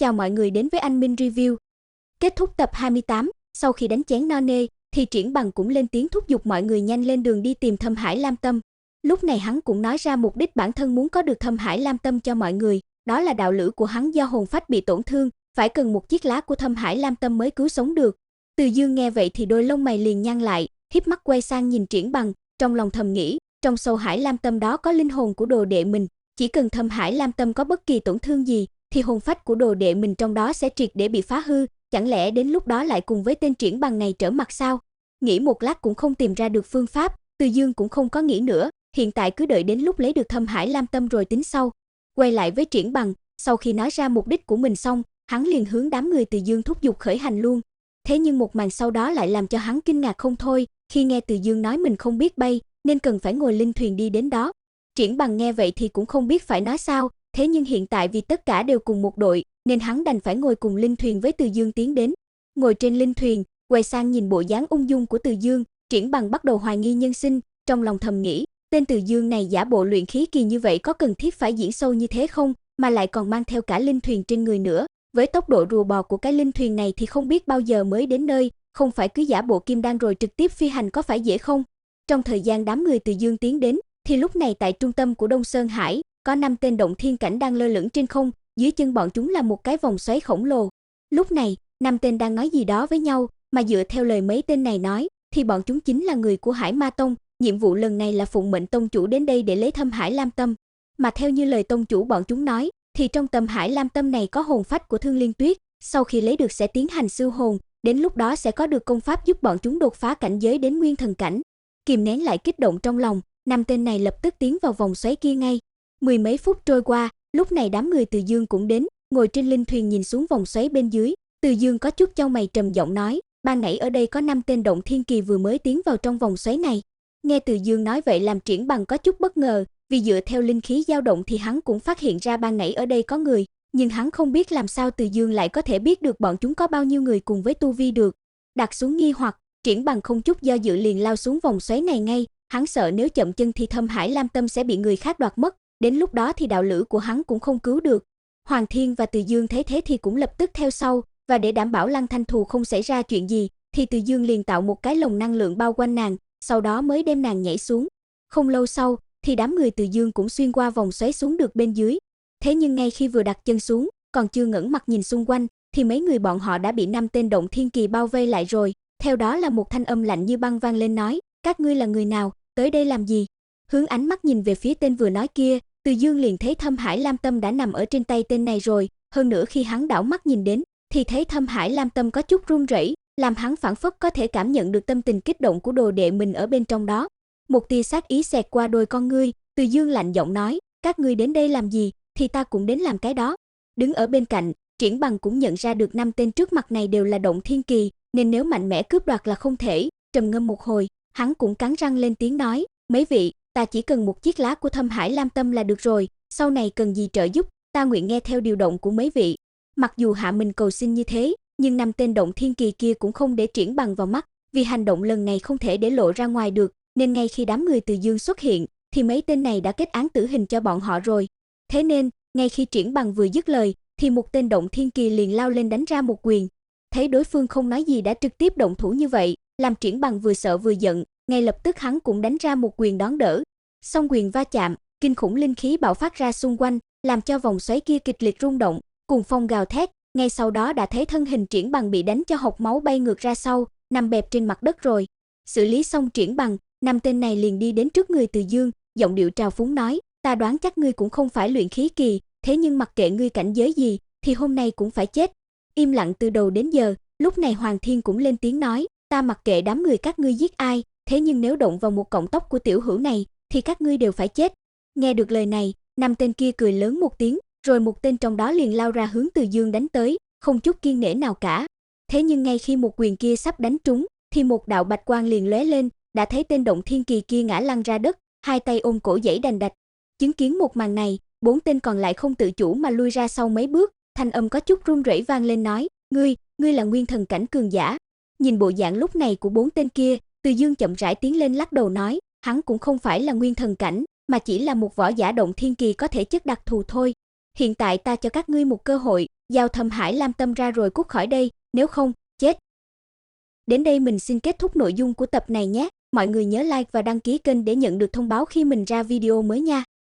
Chào mọi người đến với anh Minh Review. Kết thúc tập 28, sau khi đánh chén no nê, thì Triển Bằng cũng lên tiếng thúc giục mọi người nhanh lên đường đi tìm Thâm Hải Lam Tâm. Lúc này hắn cũng nói ra mục đích bản thân muốn có được Thâm Hải Lam Tâm cho mọi người, đó là đạo lữ của hắn do hồn phách bị tổn thương, phải cần một chiếc lá của Thâm Hải Lam Tâm mới cứu sống được. Từ Dương nghe vậy thì đôi lông mày liền nhăn lại, híp mắt quay sang nhìn Triển Bằng, trong lòng thầm nghĩ, trong sâu Hải Lam Tâm đó có linh hồn của đồ đệ mình, chỉ cần Thâm Hải Lam Tâm có bất kỳ tổn thương gì, thì hồn phách của đồ đệ mình trong đó sẽ triệt để bị phá hư, chẳng lẽ đến lúc đó lại cùng với tên Triển Bằng này trở mặt sao? Nghĩ một lát cũng không tìm ra được phương pháp, Từ Dương cũng không có nghĩ nữa, hiện tại cứ đợi đến lúc lấy được Thâm Hải Lam Tâm rồi tính sau. Quay lại với Triển Bằng, sau khi nói ra mục đích của mình xong, hắn liền hướng đám người Từ Dương thúc giục khởi hành luôn. Thế nhưng một màn sau đó lại làm cho hắn kinh ngạc không thôi, khi nghe Từ Dương nói mình không biết bay, nên cần phải ngồi linh thuyền đi đến đó. Triển Bằng nghe vậy thì cũng không biết phải nói sao, thế nhưng hiện tại vì tất cả đều cùng một đội, nên hắn đành phải ngồi cùng linh thuyền với Từ Dương tiến đến. Ngồi trên linh thuyền, quay sang nhìn bộ dáng ung dung của Từ Dương, Triển Bằng bắt đầu hoài nghi nhân sinh, trong lòng thầm nghĩ, tên Từ Dương này giả bộ luyện khí kỳ như vậy có cần thiết phải diễn sâu như thế không, mà lại còn mang theo cả linh thuyền trên người nữa. Với tốc độ rùa bò của cái linh thuyền này thì không biết bao giờ mới đến nơi, không phải cứ giả bộ kim đan rồi trực tiếp phi hành có phải dễ không? Trong thời gian đám người Từ Dương tiến đến, thì lúc này tại trung tâm của Đông Sơn Hải, có 5 tên động thiên cảnh đang lơ lửng trên không, dưới chân bọn chúng là một cái vòng xoáy khổng lồ. Lúc này, 5 tên đang nói gì đó với nhau, mà dựa theo lời mấy tên này nói, thì bọn chúng chính là người của Hải Ma Tông, nhiệm vụ lần này là phụng mệnh tông chủ đến đây để lấy Thâm Hải Lam Tâm. Mà theo như lời tông chủ bọn chúng nói, thì trong Thâm Hải Lam Tâm này có hồn phách của Thương Liên Tuyết, sau khi lấy được sẽ tiến hành siêu hồn, đến lúc đó sẽ có được công pháp giúp bọn chúng đột phá cảnh giới đến nguyên thần cảnh. Kìm nén lại kích động trong lòng, 5 tên này lập tức tiến vào vòng xoáy kia ngay. Mười mấy phút trôi qua, lúc này đám người Từ Dương cũng đến, ngồi trên linh thuyền nhìn xuống vòng xoáy bên dưới. Từ Dương có chút chau mày trầm giọng nói, ban nãy ở đây có 5 tên động thiên kỳ vừa mới tiến vào trong vòng xoáy này. Nghe Từ Dương nói vậy làm Triển Bằng có chút bất ngờ, vì dựa theo linh khí dao động thì hắn cũng phát hiện ra ban nãy ở đây có người, nhưng hắn không biết làm sao Từ Dương lại có thể biết được bọn chúng có bao nhiêu người cùng với tu vi được. Đặt xuống nghi hoặc, Triển Bằng không chút do dự liền lao xuống vòng xoáy này ngay, hắn sợ nếu chậm chân thì Thâm Hải Lam Tâm sẽ bị người khác đoạt mất, đến lúc đó thì đạo lữ của hắn cũng không cứu được. Hoàng Thiên và Từ Dương thấy thế thì cũng lập tức theo sau, và để đảm bảo Lăng Thanh Thù không xảy ra chuyện gì, thì Từ Dương liền tạo một cái lồng năng lượng bao quanh nàng, sau đó mới đem nàng nhảy xuống. Không lâu sau, thì đám người Từ Dương cũng xuyên qua vòng xoáy xuống được bên dưới. Thế nhưng ngay khi vừa đặt chân xuống, còn chưa ngẩng mặt nhìn xung quanh, thì mấy người bọn họ đã bị 5 tên động thiên kỳ bao vây lại rồi. Theo đó là một thanh âm lạnh như băng vang lên nói, các ngươi là người nào, tới đây làm gì? Hướng ánh mắt nhìn về phía tên vừa nói kia, Từ Dương liền thấy Thâm Hải Lam Tâm đã nằm ở trên tay tên này rồi, hơn nữa khi hắn đảo mắt nhìn đến, thì thấy Thâm Hải Lam Tâm có chút run rẩy, làm hắn phảng phất có thể cảm nhận được tâm tình kích động của đồ đệ mình ở bên trong đó. Một tia sát ý xẹt qua đôi con ngươi, Từ Dương lạnh giọng nói, các ngươi đến đây làm gì, thì ta cũng đến làm cái đó. Đứng ở bên cạnh, Triển Bằng cũng nhận ra được 5 tên trước mặt này đều là động thiên kỳ, nên nếu mạnh mẽ cướp đoạt là không thể. Trầm ngâm một hồi, hắn cũng cắn răng lên tiếng nói, mấy vị, ta chỉ cần một chiếc lá của Thâm Hải Lam Tâm là được rồi, sau này cần gì trợ giúp, ta nguyện nghe theo điều động của mấy vị. Mặc dù hạ mình cầu xin như thế, nhưng 5 tên động thiên kỳ kia cũng không để Triển Bằng vào mắt, vì hành động lần này không thể để lộ ra ngoài được, nên ngay khi đám người Từ Dương xuất hiện, thì mấy tên này đã kết án tử hình cho bọn họ rồi. Thế nên, ngay khi Triển Bằng vừa dứt lời, thì một tên động thiên kỳ liền lao lên đánh ra một quyền. Thấy đối phương không nói gì đã trực tiếp động thủ như vậy, làm Triển Bằng vừa sợ vừa giận, ngay lập tức hắn cũng đánh ra một quyền đón đỡ. Song quyền va chạm, kinh khủng linh khí bạo phát ra xung quanh, làm cho vòng xoáy kia kịch liệt rung động, cuồng phong gào thét, ngay sau đó đã thấy thân hình Triển Bằng bị đánh cho hộc máu bay ngược ra sau, nằm bẹp trên mặt đất rồi. Xử lý xong Triển Bằng, 5 tên này liền đi đến trước người Từ Dương, giọng điệu trào phúng nói, ta đoán chắc ngươi cũng không phải luyện khí kỳ, thế nhưng mặc kệ ngươi cảnh giới gì, thì hôm nay cũng phải chết. Im lặng từ đầu đến giờ, lúc này Hoàng Thiên cũng lên tiếng nói, ta mặc kệ đám người các ngươi giết ai, thế nhưng nếu động vào một cọng tóc của tiểu hữu này, thì các ngươi đều phải chết. Nghe được lời này, 5 tên kia cười lớn một tiếng, rồi một tên trong đó liền lao ra hướng Từ Dương đánh tới, không chút kiêng nể nào cả. Thế nhưng ngay khi một quyền kia sắp đánh trúng, thì một đạo bạch quang liền lóe lên, đã thấy tên động thiên kỳ kia ngã lăn ra đất, hai tay ôm cổ giãy đành đạch. Chứng kiến một màn này, 4 tên còn lại không tự chủ mà lui ra sau mấy bước, thanh âm có chút run rẩy vang lên nói, ngươi là nguyên thần cảnh cường giả. Nhìn bộ dạng lúc này của 4 tên kia, Từ Dương chậm rãi tiến lên lắc đầu nói, hắn cũng không phải là nguyên thần cảnh, mà chỉ là một võ giả động thiên kỳ có thể chất đặc thù thôi. Hiện tại ta cho các ngươi một cơ hội, giao Thâm Hải Lam Tâm ra rồi cút khỏi đây, nếu không, chết. Đến đây mình xin kết thúc nội dung của tập này nhé. Mọi người nhớ like và đăng ký kênh để nhận được thông báo khi mình ra video mới nha.